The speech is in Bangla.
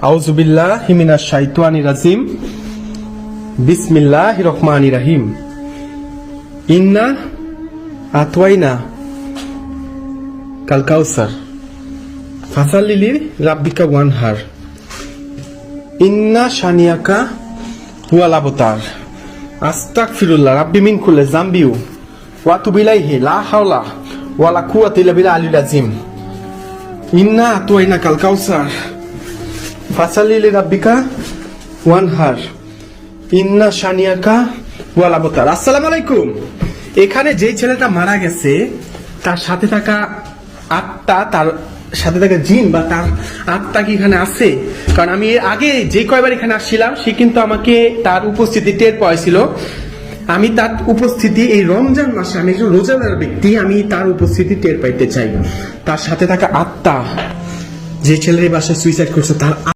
আউযুবিল্লাহি মিনাশ শাইতানির রাজিম। বিসমিল্লাহির রহমানির রহিম। ইন্না আতওয়াইনা কাল কাউসার ফাসাল্লি লিরাব্বিকা ওয়ানহার ইন্না শানিয়াকা হুয়াল আবতার। আস্তাগফিরুল্লাহ রাব্বি মিন কুল্লি যামবি ওয়া আতুবু ইলাইহি লা হাওলা ওয়ালা কুওয়াতা ইল্লা বিল্লাহিল আলিয়্যিল আযীম। ইন্না আতওয়াইনা কাল কাউসার ফাসাল্লি লিরাব্বিকা ওয়ানহার ইন্না শানিয়াকা হুয়াল আবতার। আসসালামু আলাইকুম। এখানে যেই ছেলেটা মারা গেছে তার সাথে থাকা আত্মা, তার সাথে থাকা জিন বা তার আত্মা কি এখানে আছে? কারণ আমি এর আগে যে কয়বার এখানে আসছিলাম সে কিন্তু আমাকে তার উপস্থিতি টের পাইছিল। আমি তার উপস্থিতি এই রমজান মাসে, আমি একজন রোজাদার ব্যক্তি, আমি তার উপস্থিতি টের পাইতে চাই। তার সাথে থাকা আত্মা, যে ছেলের বাসায় সুইসাইড করছে, তার